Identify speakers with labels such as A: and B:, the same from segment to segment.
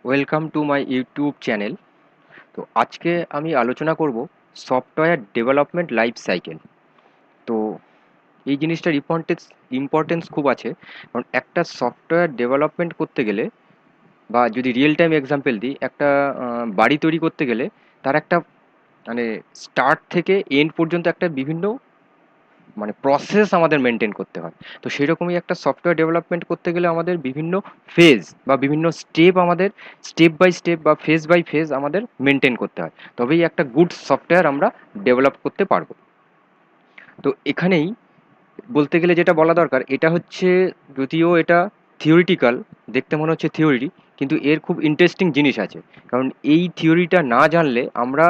A: Welcome to my YouTube channel. তো আজকে আমি আলোচনা করব সফটওয়্যার ডেভেলপমেন্ট লাইফ সাইকেল। তো এই জিনিসটার ইম্পর্টেন্স খুব আছে, কারণ একটা সফটওয়্যার ডেভেলপমেন্ট করতে গেলে বা যদি রিয়েল টাইম এক্সাম্পল দিই, একটা বাড়ি তৈরি করতে গেলে তার একটা মানে স্টার্ট থেকে এন্ড পর্যন্ত একটা বিভিন্ন প্রসেস আমাদের মেনটেন করতে হয়। তো সেরকমই একটা সফটওয়্যার ডেভেলপমেন্ট করতে গেলে আমাদের বিভিন্ন ফেজ বা বিভিন্ন স্টেপ আমাদের স্টেপ বাই স্টেপ বা ফেজ বাই ফেজ আমাদের মেনটেন করতে হয়, তবেই একটা গুড সফটওয়্যার আমরা ডেভেলপ করতে পারবো। তো এখানেই বলতে গেলে যেটা বলা দরকার, এটা হচ্ছে, যদিও এটা থিওরিটিক্যাল, দেখতে মনে হচ্ছে থিওরি, কিন্তু এর খুব ইন্টারেস্টিং জিনিস আছে। কারণ এই থিওরিটা না জানলে আমরা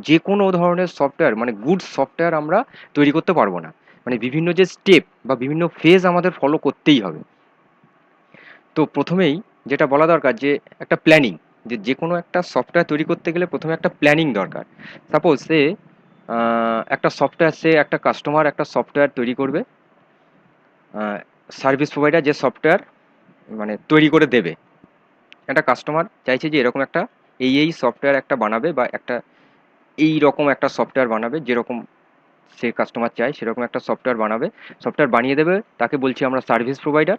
A: যে কোনো ধরনের সফটওয়্যার গুড সফটওয়্যার আমরা তৈরি করতে পারবো না। বিভিন্ন যে স্টেপ বা বিভিন্ন ফেজ আমাদের ফলো করতেই হবে। তো প্রথমেই যেটা বলা দরকার যে একটা প্ল্যানিং, যে যে কোনো একটা সফটওয়্যার তৈরি করতে গেলে প্রথমে একটা প্ল্যানিং দরকার। সাপোজ সে একটা সফটওয়্যার, সে একটা কাস্টমার একটা সফটওয়্যার তৈরি করবে, সার্ভিস প্রোভাইডার যে সফটওয়্যার তৈরি করে দেবে, একটা কাস্টমার চাইছে যে এরকম একটা এই সফটওয়্যার একটা বানাবে, বা একটা এই রকম একটা সফটওয়্যার বানাবে, যেরকম সে কাস্টমার চায় সেরকম একটা সফটওয়্যার বানাবে, সফটওয়্যার বানিয়ে দেবে, তাকে বলছি আমরা সার্ভিস প্রোভাইডার।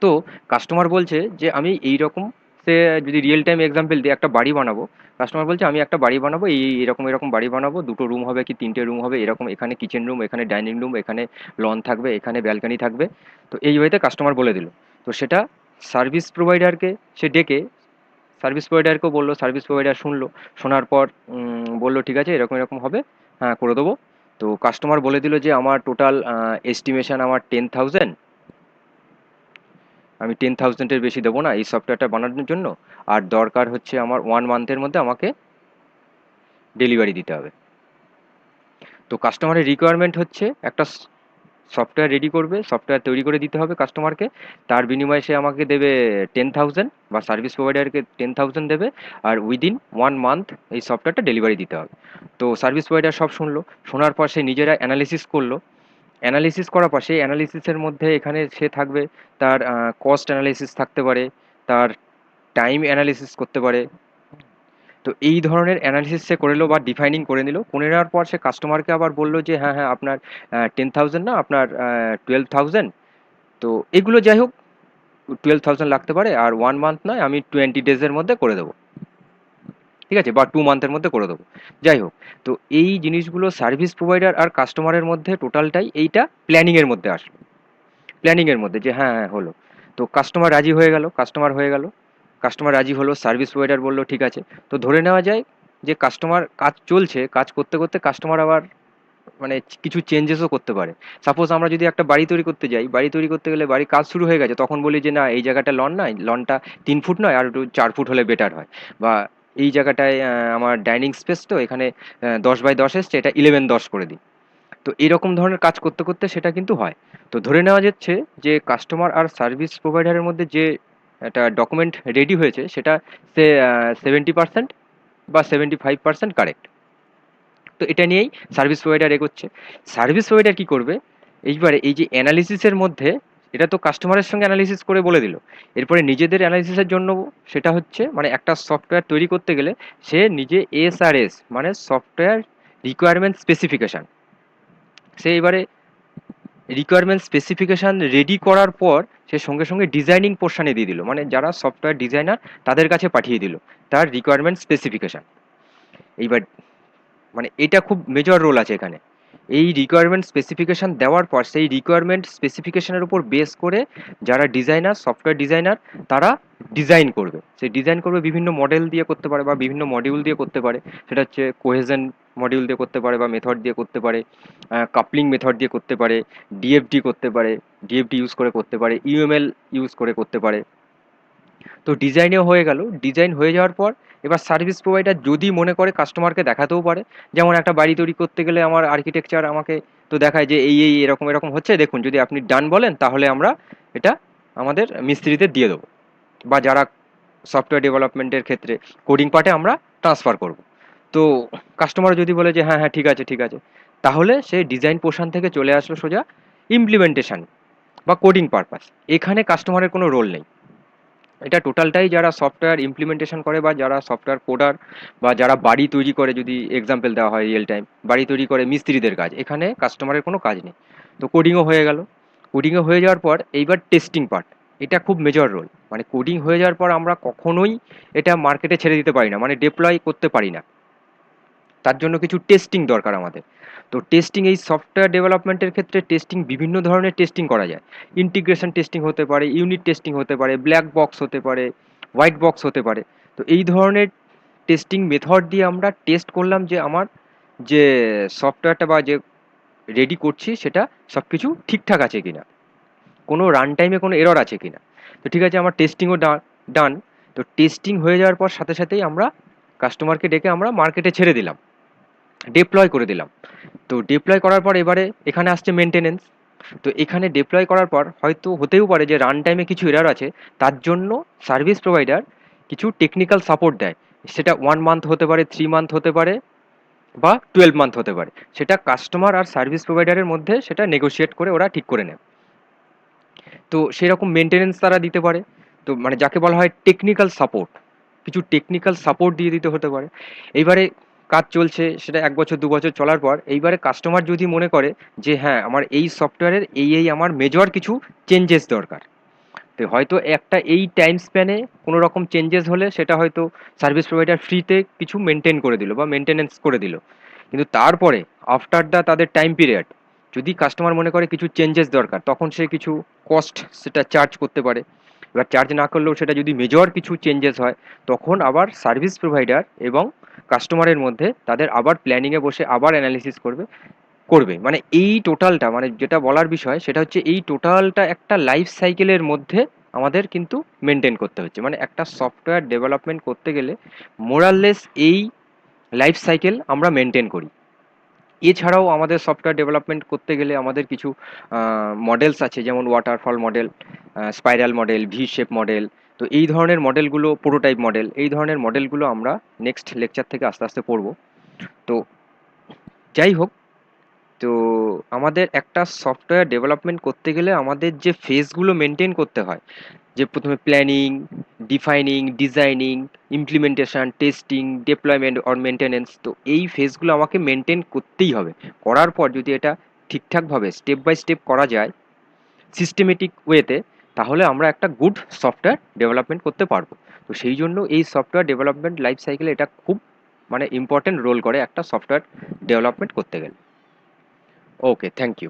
A: তো কাস্টমার বলছে যে আমি এই রকম, সে যদি রিয়েল টাইম এক্সাম্পল দিই, একটা বাড়ি বানাবো। কাস্টমার বলছে আমি একটা বাড়ি বানাবো, এরকম এরকম বাড়ি বানাবো, 2টো রুম হবে কি 3টে রুম হবে, এরকম, এখানে কিচেন রুম, এখানে ডাইনিং রুম, এখানে লন থাকবে, এখানে ব্যালকনি থাকবে। তো এই ওয়েতে কাস্টমার বলে দিল। তো সেটা সার্ভিস প্রোভাইডারকে সে ডেকে সার্ভিস প্রোভাইডারকেও বললো, সার্ভিস প্রোভাইডার শুনলো, শোনার পর বললো ঠিক আছে এরকম এরকম হবে, হ্যাঁ করে দেবো। তো কাস্টমার বলে দিল যে আমার টোটাল এস্টিমেশন আমার 10,000, আমি 10,000-এর বেশি দেবো না এই সফটওয়্যারটা বানানোর জন্য, আর দরকার হচ্ছে আমার 1 মান্থের মধ্যে আমাকে ডেলিভারি দিতে হবে। তো কাস্টমারের রিকোয়ারমেন্ট হচ্ছে একটা সফটওয়্যার রেডি করবে, সফটওয়্যার তৈরি করে দিতে হবে কাস্টমারকে, তার বিনিময়ে সে আমাকে দেবে 10,000, বা সার্ভিস প্রোভাইডারকে 10,000 দেবে, আর উইদিন 1 মান্থ এই সফটওয়্যারটা ডেলিভারি দিতে হবে। তো সার্ভিস প্রোভাইডার সব শুনলো, শোনার পর সে নিজেরা অ্যানালিসিস করলো। অ্যানালিসিস করার পর সেই অ্যানালিসিসের মধ্যে এখানে সে থাকবে, তার কস্ট অ্যানালিসিস থাকতে পারে, তার টাইম অ্যানালিসিস করতে পারে। তো এই ধরনের অ্যানালিসিস সে করে নিল বা ডিফাইনিং করে নিল, করে নেওয়ার পর সে কাস্টমারকে আবার বললো যে হ্যাঁ হ্যাঁ আপনার 10,000 না, আপনার 12,000। তো এগুলো যাই হোক, 12,000 লাগতে পারে, আর 1 মান্থ নয়, আমি 20 ডেজের মধ্যে করে দেবো, ঠিক আছে, বা 2 মান্থের মধ্যে করে দেবো, যাই হোক। তো এই জিনিসগুলো সার্ভিস প্রোভাইডার আর কাস্টমারের মধ্যে টোটালটাই এইটা প্ল্যানিংয়ের মধ্যে আসলো, প্ল্যানিংয়ের মধ্যে যে হ্যাঁ হ্যাঁ হলো। তো কাস্টমার রাজি হয়ে গেল, কাস্টমার রাজি হলো, সার্ভিস প্রোভাইডার বললো ঠিক আছে। তো ধরে নেওয়া যায় যে কাস্টমার কাজ চলছে, কাজ করতে করতে কাস্টমার আবার কিছু চেঞ্জেসও করতে পারে। সাপোজ আমরা যদি একটা বাড়ি তৈরি করতে যাই, বাড়ি তৈরি করতে গেলে বাড়ির কাজ শুরু হয়ে গেছে, তখন বলি যে না এই জায়গাটা লন নয়, লনটা 3 ফুট নয়, আর একটু 4 ফুট হলে বেটার হয়। বা এই জায়গাটায় আমার ডাইনিং স্পেস, তো এখানে 10 বাই 10 এসছে, এটা 11-10 করে দিই। তো এরকম ধরনের কাজ করতে করতে সেটা কিন্তু হয়। তো ধরে নেওয়া যাচ্ছে যে কাস্টমার আর সার্ভিস প্রোভাইডারের মধ্যে যে একটা ডকুমেন্ট রেডি হয়েছে, সেটা সে 70% বা 75% কারেক্ট। তো এটা নিয়েই সার্ভিস প্রোভাইডার এগোচ্ছে। সার্ভিস প্রোভাইডার কি করবে, এইবারে এই যে অ্যানালিসিসের মধ্যে, এটা তো কাস্টমারের সঙ্গে অ্যানালিসিস করে বলে দিল, এরপরে নিজেদের অ্যানালিসিসের জন্য, সেটা হচ্ছে একটা সফটওয়্যার তৈরি করতে গেলে সে নিজে এসআরএস, সফটওয়্যার রিকোয়ারমেন্ট স্পেসিফিকেশন, সে এবারে রিকোয়ারমেন্ট স্পেসিফিকেশান রেডি করার পর সে সঙ্গে সঙ্গে ডিজাইনিং পোর্শনে দিয়ে দিল, যারা সফটওয়্যার ডিজাইনার তাদের কাছে পাঠিয়ে দিল তার রিকোয়ারমেন্ট স্পেসিফিকেশান। এইবার এটা খুব মেজর রোল আছে এখানে। এই রিকোয়ারমেন্ট স্পেসিফিকেশান দেওয়ার পর সেই রিকোয়ারমেন্ট স্পেসিফিকেশানের উপর বেস করে যারা ডিজাইনার, সফটওয়্যার ডিজাইনার, তারা ডিজাইন করবে। সে ডিজাইন করবে বিভিন্ন মডেল দিয়ে করতে পারে বা বিভিন্ন মডিউল দিয়ে করতে পারে। সেটা হচ্ছে কোহেশন মডিউল দিয়ে করতে পারে বা মেথড দিয়ে করতে পারে, কাপলিং মেথড দিয়ে করতে পারে, ডিএফডি করতে পারে, ডিএফডি ইউজ করে করতে পারে, ইউএমএল ইউজ করে করতে পারে। তো ডিজাইনও হয়ে গেল, ডিজাইন হয়ে যাওয়ার পর এবার সার্ভিস প্রোভাইডার যদি মনে করে কাস্টমারকে দেখাতেও পারে। যেমন একটা বাড়ি তৈরি করতে গেলে আমার আর্কিটেকচার আমাকে তো দেখায় যে এই এরকম এরকম হচ্ছে, দেখুন যদি আপনি ডান বলেন তাহলে আমরা এটা আমাদের মিস্ত্রিদের দিয়ে দেবো, বা যারা সফটওয়্যার ডেভেলপমেন্টের ক্ষেত্রে কোডিং পার্টে আমরা ট্রান্সফার করব। তো কাস্টমার যদি বলে যে হ্যাঁ হ্যাঁ ঠিক আছে ঠিক আছে, তাহলে সে ডিজাইন পোর্শন থেকে চলে আসলো সোজা ইমপ্লিমেন্টেশন বা কোডিং পারপাস। এখানে কাস্টমারের কোনো রোল নেই। এটা টোটালটাই যারা সফটওয়্যার ইমপ্লিমেন্টেশন করে বা যারা সফটওয়্যার কোডার বা যারা বাড়ি তৈরি করে, যদি এক্সাম্পল দেওয়া হয় রিয়েল টাইম, বাড়ি তৈরি করে মিস্ত্রিদের কাজ, এখানে কাস্টমারের কোনো কাজ নেই। তো কোডিংও হয়ে গেল। কোডিংও হয়ে যাওয়ার পর এইবার টেস্টিং পার্ট, এটা খুব মেজর রোল। মানে কোডিং হয়ে যাওয়ার পর আমরা কখনোই এটা মার্কেটে ছেড়ে দিতে পারি না, মানে ডিপ্লয় করতে পারি না। তার জন্য কিছু টেস্টিং দরকার আমাদের। তো টেস্টিং, এই সফটওয়্যার ডেভেলপমেন্টের ক্ষেত্রে টেস্টিং বিভিন্ন ধরনের টেস্টিং করা যায়। ইন্টিগ্রেশন টেস্টিং হতে পারে, ইউনিট টেস্টিং হতে পারে, ব্ল্যাক বক্স হতে পারে, হোয়াইট বক্স হতে পারে। তো এই ধরনের টেস্টিং মেথড দিয়ে আমরা টেস্ট করলাম যে আমার যে সফটওয়্যারটা বা যে রেডি করছি সেটা সব কিছু ঠিকঠাক আছে কিনা, কোনো রান টাইমে কোনো এরর আছে কিনা। তো ঠিক আছে, আমার টেস্টিংও ডান। তো টেস্টিং হয়ে যাওয়ার পর সাথে সাথেই আমরা কাস্টমারকে ডেকে আমরা মার্কেটে ছেড়ে দিলাম, ডিপ্লয় করে দিলাম। তো ডিপ্লয় করার পর এবারে এখানে আসছে মেনটেনেন্স। তো এখানে ডিপ্লয় করার পর হয়তো হতেও পারে যে রান টাইমে কিছু এরর আছে, তার জন্য সার্ভিস প্রোভাইডার কিছু টেকনিক্যাল সাপোর্ট দেয়। সেটা 1 মান্থ হতে পারে, 3 মান্থ হতে পারে, বা 12 মান্থ হতে পারে। সেটা কাস্টমার আর সার্ভিস প্রোভাইডারের মধ্যে সেটা নেগোশিয়েট করে ওরা ঠিক করে নেয়। তো সেরকম মেনটেনেন্স তারা দিতে পারে। তো মানে যাকে বলা হয় টেকনিক্যাল সাপোর্ট, কিছু টেকনিক্যাল সাপোর্ট দিয়ে দিতে হতে পারে। এইবারে কাজ চলছে, সেটা 1 বছর 2 বছর চলার পর এইবারে কাস্টমার যদি মনে করে যে হ্যাঁ আমার এই সফটওয়্যারের এই আমার মেজর কিছু চেঞ্জেস দরকার, তো হয়তো একটা এই টাইম স্প্যানে কোনো রকম চেঞ্জেস হলে সেটা হয়তো সার্ভিস প্রোভাইডার ফ্রিতে কিছু মেনটেন করে দিল বা মেনটেনেন্স করে দিল। কিন্তু তারপরে আফটার দ্য তাদের টাইম পিরিয়ড যদি কাস্টমার মনে করে কিছু চেঞ্জেস দরকার, তখন সে কিছু কস্ট সেটা চার্জ করতে পারে। এবার চার্জ না করলেও সেটা যদি মেজর কিছু চেঞ্জেস হয়, তখন আবার সার্ভিস প্রোভাইডার এবং কাস্টমারের মধ্যে তাদের আবার প্ল্যানিংয়ে বসে আবার অ্যানালিসিস করবে। মানে এই টোটালটা, মানে যেটা বলার বিষয় সেটা হচ্ছে এই টোটালটা একটা লাইফ সাইকেলের মধ্যে আমাদের কিন্তু মেনটেন করতে হচ্ছে। মানে একটা সফটওয়্যার ডেভেলপমেন্ট করতে গেলে মোরাললেস এই লাইফ সাইকেল আমরা মেনটেন করি। এছাড়াও আমাদের সফটওয়্যার ডেভেলপমেন্ট করতে গেলে আমাদের কিছু মডেলস আছে, যেমন waterfall model, spiral model, V shape model. তো এই ধরনের মডেলগুলো, প্রোটোটাইপ মডেল, এই ধরনের মডেলগুলো আমরা নেক্সট লেকচার থেকে আস্তে আস্তে পড়ব। তো যাই হোক, তো আমাদের একটা সফটওয়্যার ডেভেলপমেন্ট করতে গেলে আমাদের যে ফেজগুলো মেনটেন করতে হয়, যে প্রথমে planning, defining, designing, implementation, testing, deployment or maintenance, তো এই ফেজগুলো আমাকে মেনটেন করতেই হবে। করার পর যদি এটা ঠিকঠাকভাবে স্টেপ বাই স্টেপ করা যায় সিস্টেমেটিক ওয়েতে, তাহলে আমরা একটা গুড সফটওয়্যার ডেভেলপমেন্ট করতে পারবো। তো সেই জন্য এই সফটওয়্যার ডেভেলপমেন্ট লাইফ সাইকেলে এটা খুব মানে ইম্পর্টেন্ট রোল করে একটা সফটওয়্যার ডেভেলপমেন্ট করতে গেলে। ওকে, থ্যাংক ইউ।